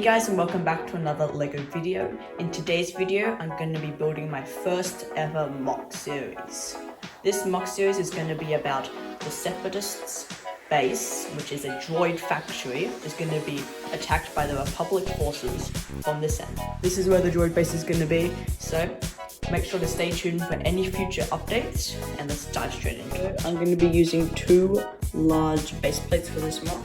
guys, and welcome back to another LEGO video. In today's video, I'm going to be building my first ever MOC series. This MOC series is going to be about the Separatists' base, which is a droid factory, is going to be attacked by the Republic forces from this end. This is where the droid base is going to be, so make sure to stay tuned for any future updates, and let's dive straight into it. I'm going to be using two large base plates for this MOC.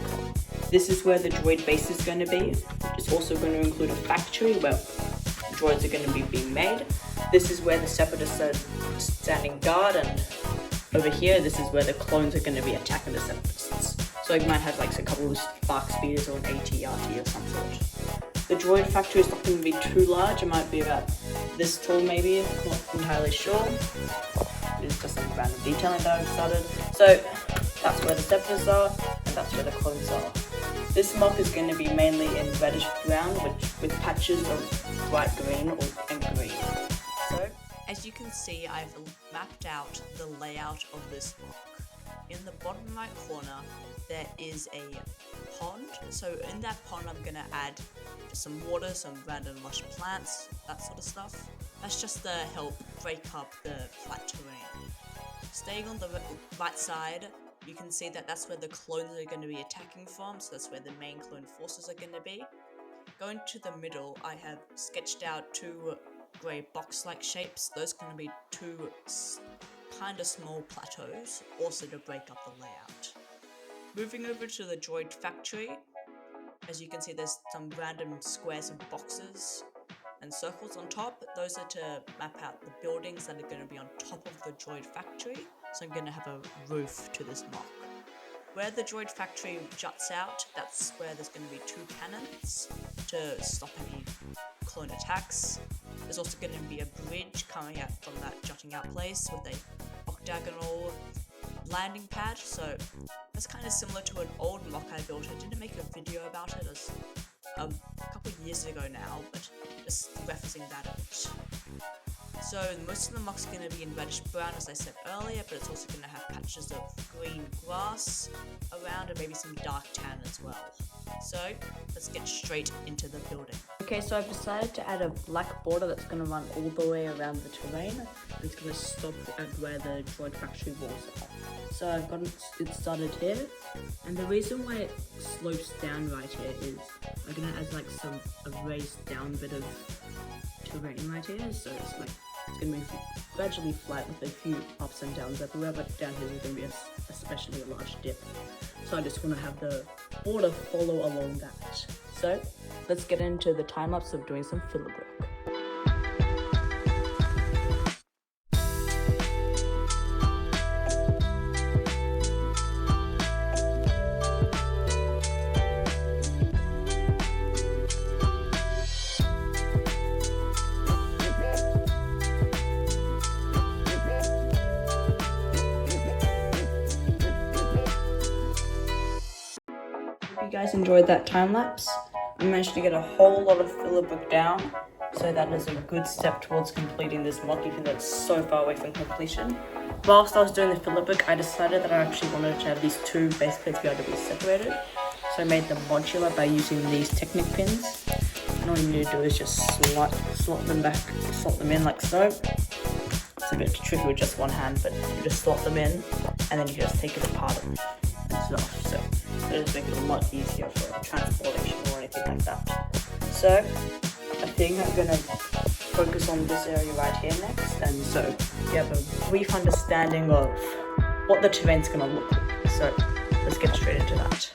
This is where the droid base is going to be. It's also going to include a factory where droids are going to be being made. This is where the Separatists are standing guard, and over here, this is where the clones are going to be attacking the Separatists. So you might have like a couple of spark speeders or an AT-RT of some sort. The droid factory is not going to be too large. It might be about this tall maybe, not entirely sure. It's just some random detailing that I've started. So that's where the Separatists are, and that's where the clones are. This MOC is going to be mainly in reddish brown with patches of bright green and green. So, as you can see, I've mapped out the layout of this MOC. In the bottom right corner, there is a pond. So in that pond, I'm going to add just some water, some random lush plants, that sort of stuff. That's just to help break up the flat terrain. Staying on the right side, you can see that that's where the clones are going to be attacking from, so that's where the main clone forces are going to be. Going to the middle, I have sketched out two grey box-like shapes. Those are going to be two kind of small plateaus, also to break up the layout. Moving over to the droid factory, as you can see there's some random squares and boxes and circles on top. Those are to map out the buildings that are going to be on top of the droid factory. So I'm going to have a roof to this MOC. Where the droid factory juts out, that's where there's going to be two cannons to stop any clone attacks. There's also going to be a bridge coming out from that jutting out place with a octagonal landing pad. So that's kind of similar to an old MOC I built. I didn't make a video about it as a couple of years ago now, but just referencing that a bit. So most of the MOC's going to be in reddish brown, as I said earlier, but it's also going to have patches of green grass around and maybe some dark tan as well. So let's get straight into the building. okay, so I've decided to add a black border that's going to run all the way around the terrain. It's going to stop at where the droid factory walls are. So I've got it started here, and the reason why it slopes down right here is I'm going to add like a raised down bit of terrain right here, so it's going to be gradually flat with a few ups and downs everywhere, but down here is going to be especially a large dip. So I just want to have the border follow along that. So let's get into the time lapse of doing some filler work. You guys enjoyed that time lapse. I managed to get a whole lot of filler book down, so that is a good step towards completing this MOC, even though it's so far away from completion. Whilst I was doing the filler book, I decided that I actually wanted to have these two base plates be able to be separated, so I made them modular by using these Technic pins. And all you need to do is just slot them in like so. It's a bit tricky with just one hand, but you just slot them in, and then you just take it apart and stuff. So it'll just make it a lot easier for transportation or anything like that. So I think I'm going to focus on this area right here next, and so you have a brief understanding of what the terrain's going to look like. So let's get straight into that.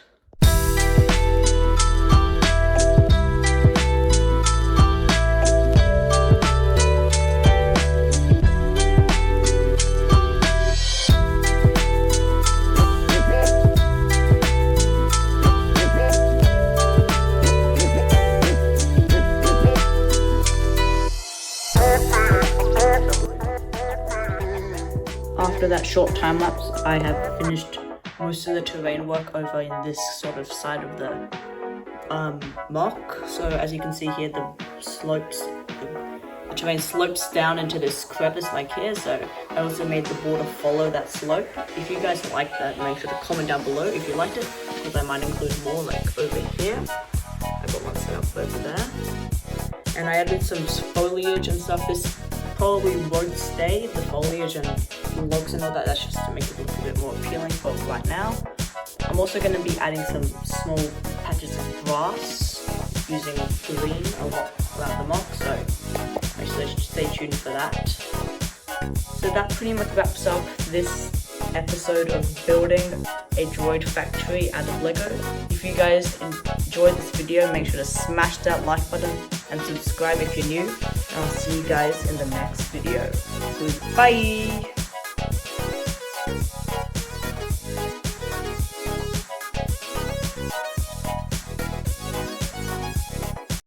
After that short time lapse, I have finished most of the terrain work over in this sort of side of the MOC. So as you can see here, the terrain slopes down into this crevice like here. So I also made the border follow that slope. If you guys like that, make sure to comment down below if you liked it, because I might include more like over here. I got one set up over there. And I added some foliage and stuff. This probably won't stay, the foliage and logs and all that. That's just to make it look a bit more appealing for right now. I'm also going to be adding some small patches of grass using green a lot around the MOC, so make sure to stay tuned for that. So that pretty much wraps up this episode of building a droid factory out of Lego. If you guys enjoyed this video, make sure to smash that like button and subscribe if you're new, and I'll see you guys in the next video. So bye!